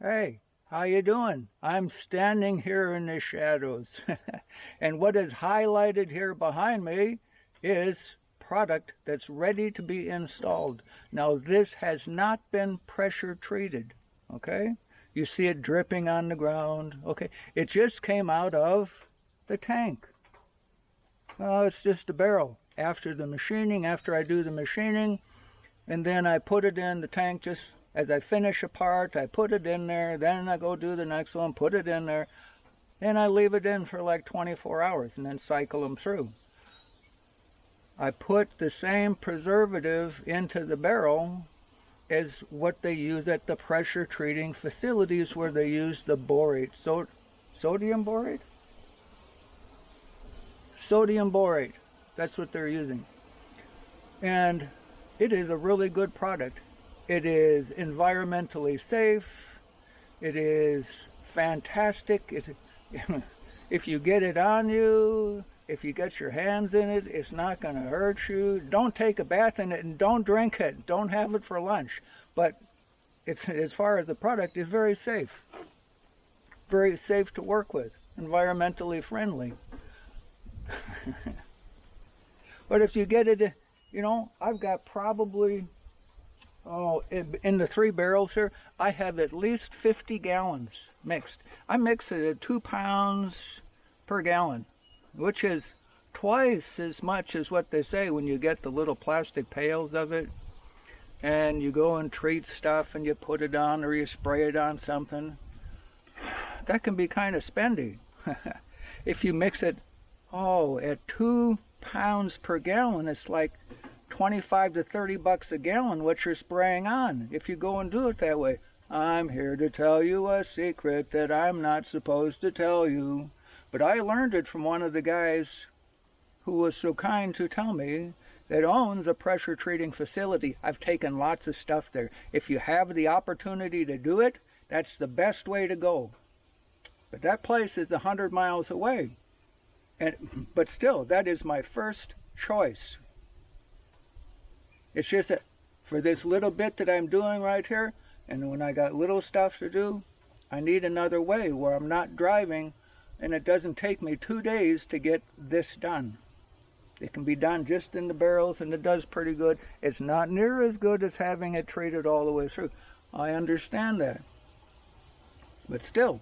Hey, how you doing? I'm standing here in the shadows. And what is highlighted here behind me is product that's ready to be installed. Now this has not been pressure treated, okay? You see it dripping on the ground, okay? It just came out of the tank. It's just a barrel. After I do the machining, and then I put it in the tank just as I finish a part, I put it in there, then I go do the next one, put it in there, and I leave it in for like 24 hours and then cycle them through. I put the same preservative into the barrel as what they use at the pressure treating facilities where they use the borate. Sodium borate? Sodium borate. That's what they're using. And it is a really good product. It is environmentally safe. It is fantastic. If you get it on you, if you get your hands in it, it's not going to hurt you. Don't take a bath in it and don't drink it. Don't have it for lunch. But it's, as far as the product, is very safe. Very safe to work with. Environmentally friendly. But if you get it, I've got probably, in the 3 barrels here, I have at least 50 gallons mixed. I mix it at 2 pounds per gallon, which is twice as much as what they say when you get the little plastic pails of it. And you go and treat stuff and you put it on or you spray it on something. That can be kind of spendy. If you mix it, at 2 pounds per gallon, it's like 25 to 30 bucks a gallon what you're spraying on if you go and do it that way. I'm here to tell you a secret that I'm not supposed to tell you, but I learned it from one of the guys who was so kind to tell me that owns a pressure treating facility. I've taken lots of stuff there. If you have the opportunity to do it, that's the best way to go. But that place is 100 miles away. But still, that is my first choice. It's just that for this little bit that I'm doing right here, and when I got little stuff to do, I need another way where I'm not driving and it doesn't take me 2 days to get this done. It can be done just in the barrels and it does pretty good. It's not near as good as having it treated all the way through. I understand that. But still,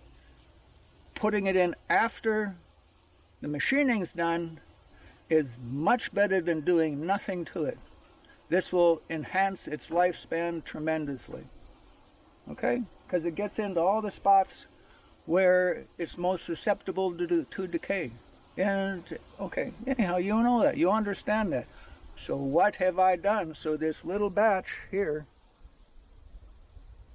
putting it in after the machining's done is much better than doing nothing to it. This will enhance its lifespan tremendously. Okay? Because it gets into all the spots where it's most susceptible to decay. And, okay, anyhow, you know that. You understand that. So what have I done? So this little batch here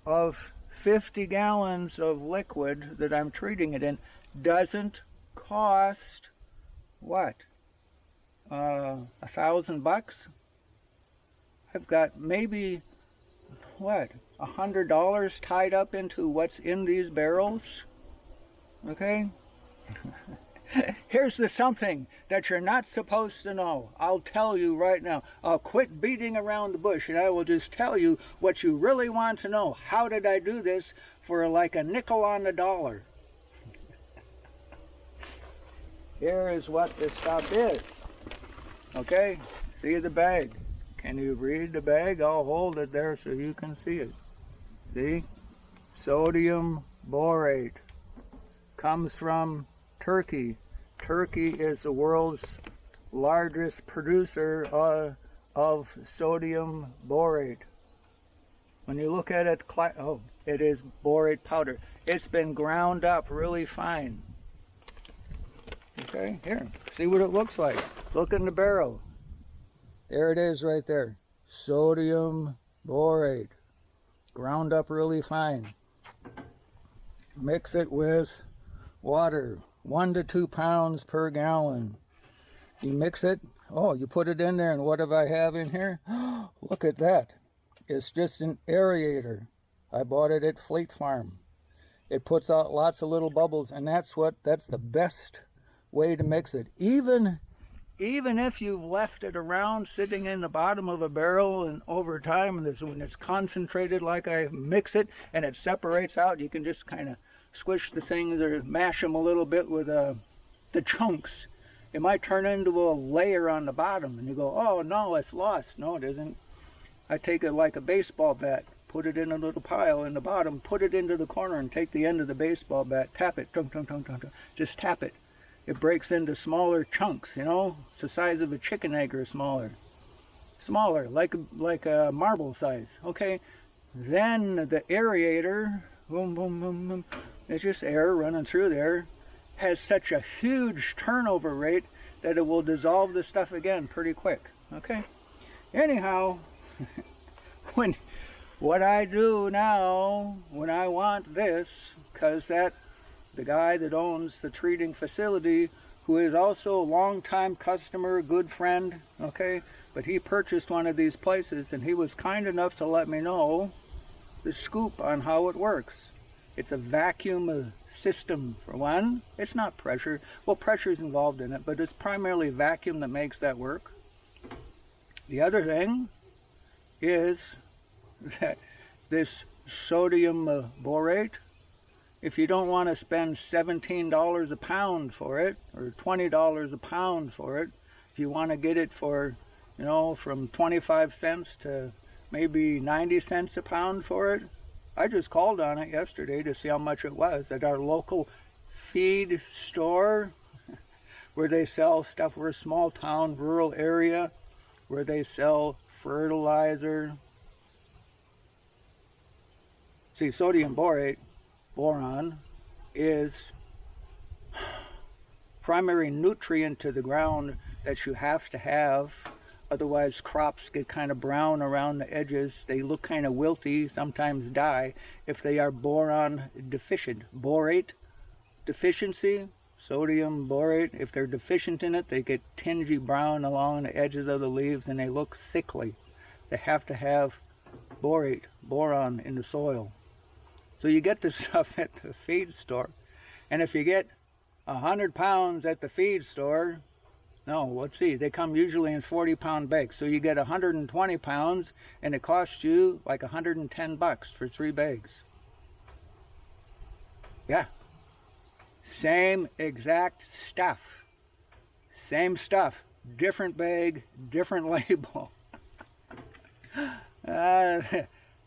of 50 gallons of liquid that I'm treating it in doesn't cost, what, $1,000? I've got maybe, what, $100 tied up into what's in these barrels. Okay? Here's the something that you're not supposed to know. I'll tell you right now. I'll quit beating around the bush and I will just tell you what you really want to know. How did I do this for like a nickel on the dollar? Here is what this stuff is. Okay? See the bag. Can you read the bag? I'll hold it there so you can see it. See? Sodium borate. Comes from Turkey. Turkey is the world's largest producer of sodium borate. When you look at it, it is borate powder. It's been ground up really fine. Okay, here, see what it looks like. Look in the barrel. There it is right there. Sodium borate. Ground up really fine. Mix it with water. 1 to 2 pounds per gallon. You mix it. You put it in there, and what do I have in here? Look at that. It's just an aerator. I bought it at Fleet Farm. It puts out lots of little bubbles, and that's the best way to mix it. Even even if you've left it around sitting in the bottom of a barrel, and over time, when it's concentrated like I mix it and it separates out, you can just kind of squish the things or mash them a little bit with the chunks. It might turn into a layer on the bottom, and you go, oh no, it's lost. No, it isn't. I take it like a baseball bat, put it in a little pile in the bottom, put it into the corner, and take the end of the baseball bat, tap it, tung, tung, tung, tung, tung, just tap it. It breaks into smaller chunks, you know, it's the size of a chicken egg or smaller. Smaller, like a marble size, okay? Then the aerator, boom, boom, boom, boom, it's just air running through there, has such a huge turnover rate that it will dissolve the stuff again pretty quick, okay? Anyhow, what I do now when I want this, because the guy that owns the treating facility, who is also a long-time customer, good friend, okay, but he purchased one of these places, and he was kind enough to let me know the scoop on how it works. It's a vacuum system, for one. It's not pressure. Well, pressure is involved in it, but it's primarily vacuum that makes that work. The other thing is that this sodium borate, if you don't want to spend $17 a pound for it, or $20 a pound for it, if you want to get it for, you know, from 25 cents to maybe 90 cents a pound for it, I just called on it yesterday to see how much it was at our local feed store, where they sell stuff. We're a small town, rural area, where they sell fertilizer. See, sodium borate, boron, is primary nutrient to the ground that you have to have. Otherwise, crops get kind of brown around the edges. They look kind of wilty, sometimes die, if they are boron deficient. Borate deficiency, sodium borate, if they're deficient in it, they get tingy brown along the edges of the leaves and they look sickly. They have to have borate, boron in the soil. So you get this stuff at the feed store. And if you get 100 pounds at the feed store, no, let's see, they come usually in 40-pound bags. So you get 120 pounds and it costs you like 110 bucks for 3 bags. Yeah. Same exact stuff. Same stuff. Different bag, different label.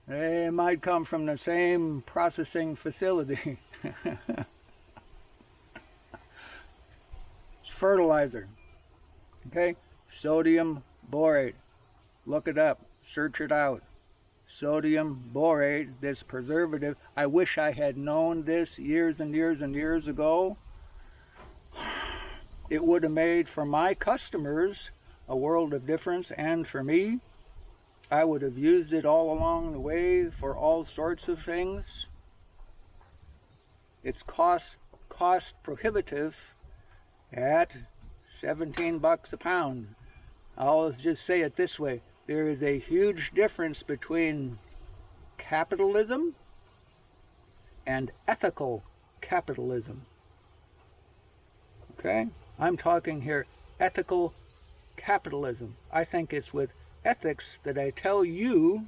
They might come from the same processing facility. It's fertilizer. Okay? Sodium borate. Look it up. Search it out. Sodium borate, this preservative. I wish I had known this years and years and years ago. It would have made for my customers a world of difference, and for me, I would have used it all along the way for all sorts of things. It's cost prohibitive at 17 bucks a pound. I'll just say it this way. There is a huge difference between capitalism and ethical capitalism. Okay? I'm talking here ethical capitalism. I think it's with ethics that I tell you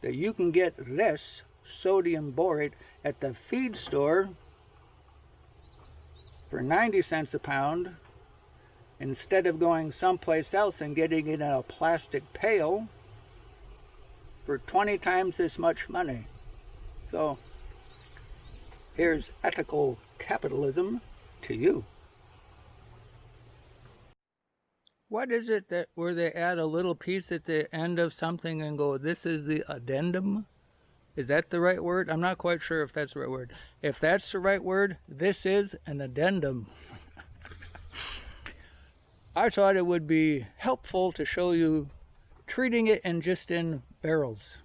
that you can get this sodium borate at the feed store for 90 cents a pound instead of going someplace else and getting it in a plastic pail for 20 times as much money. So here's ethical capitalism to you. What is it that where they add a little piece at the end of something and go, this is the addendum? Is that the right word? I'm not quite sure if that's the right word. If that's the right word, this is an addendum. I thought it would be helpful to show you treating it in barrels.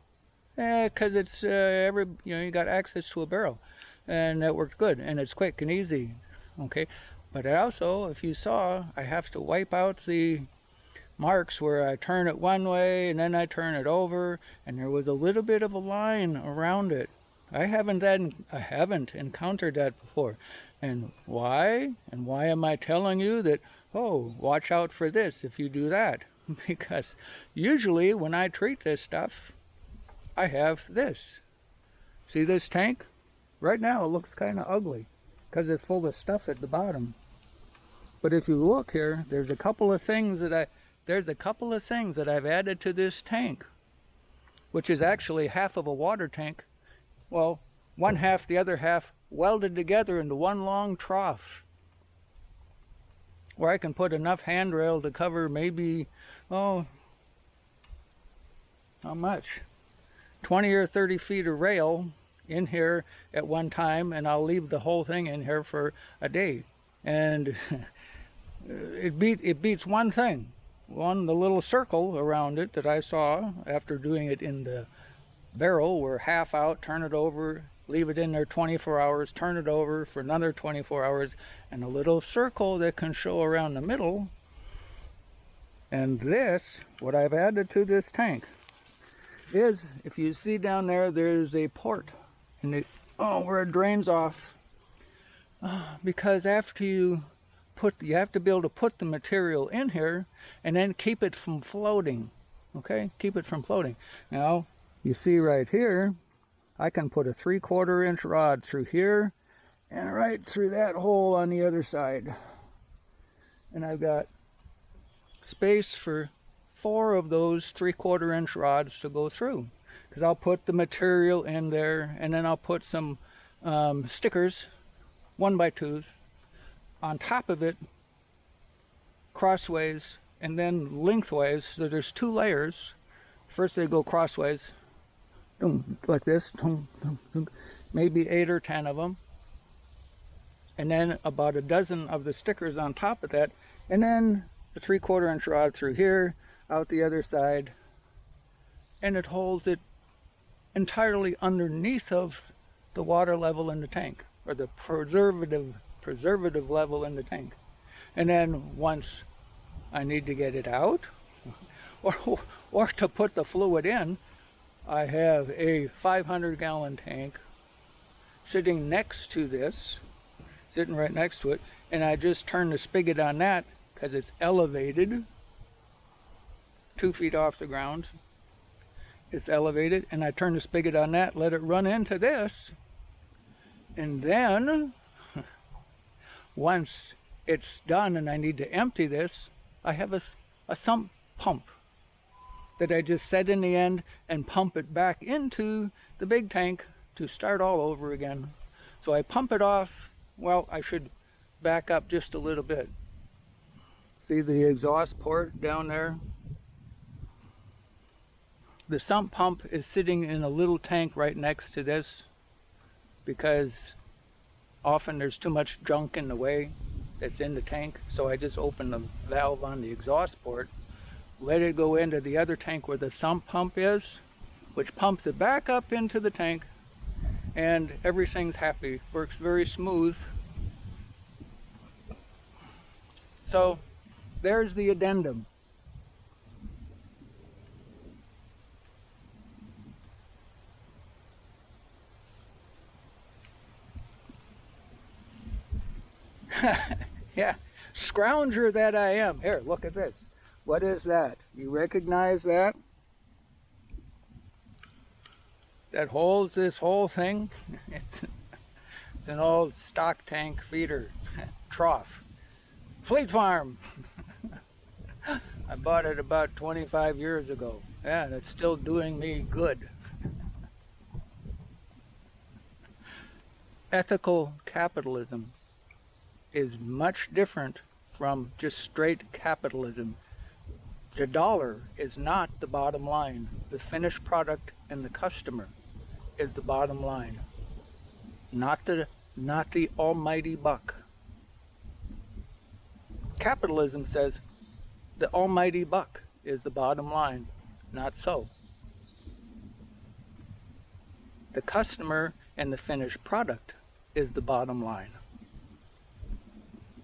Because it's you got access to a barrel. And that worked good. And it's quick and easy. Okay. But also, if you saw, I have to wipe out the marks where I turn it one way and then I turn it over, and there was a little bit of a line around it. I haven't encountered that before. And why? And why am I telling you that oh, watch out for this if you do that. Because usually when I treat this stuff, I have this. See this tank? Right now it looks kind of ugly because it's full of stuff at the bottom. But if you look here, there's a couple of things that I've added to this tank, which is actually half of a water tank. Well, one half, the other half welded together into one long trough, where I can put enough handrail to cover maybe, oh, how much? 20 or 30 feet of rail in here at one time, and I'll leave the whole thing in here for a day. And it beats one thing. The little circle around it that I saw after doing it in the barrel, where half out, turn it over, leave it in there 24 hours, turn it over for another 24 hours, and a little circle that can show around the middle. And this, what I've added to this tank, is, if you see down there, there's a port, and where it drains off, because after you have to be able to put the material in here and then keep it from floating. Okay, keep it from floating. Now you see right here, I can put a 3/4 inch rod through here and right through that hole on the other side, and I've got space for 4 of those 3/4 inch rods to go through, because I'll put the material in there, and then I'll put some stickers, 1x2s, on top of it, crossways and then lengthways. So there's 2 layers. First they go crossways, like this, maybe 8 or 10 of them, and then about a dozen of the stickers on top of that, and then the 3/4 inch rod through here, out the other side, and it holds it entirely underneath of the water level in the tank, or the preservative level in the tank. And then once I need to get it out, or to put the fluid in, I have a 500-gallon tank sitting next to this, sitting right next to it, and I just turn the spigot on that because it's elevated 2 feet off the ground. It's elevated, and I turn the spigot on that, let it run into this, and then once it's done and I need to empty this, I have a sump pump that I just set in the end and pump it back into the big tank to start all over again. So I pump it off. Well, I should back up just a little bit. See the exhaust port down there? The sump pump is sitting in a little tank right next to this, because often there's too much junk in the way that's in the tank. So I just open the valve on the exhaust port, let it go into the other tank where the sump pump is, which pumps it back up into the tank, and everything's happy. Works very smooth. So there's the addendum. Yeah, scrounger that I am. Here, look at this. What is that? You recognize that? That holds this whole thing? It's an old stock tank feeder trough. Fleet Farm. I bought it about 25 years ago. Yeah, and it's still doing me good. Ethical capitalism is much different from just straight capitalism. The dollar is not the bottom line. The finished product and the customer is the bottom line, not the almighty buck. Capitalism says the almighty buck is the bottom line. Not so. The customer and the finished product is the bottom line.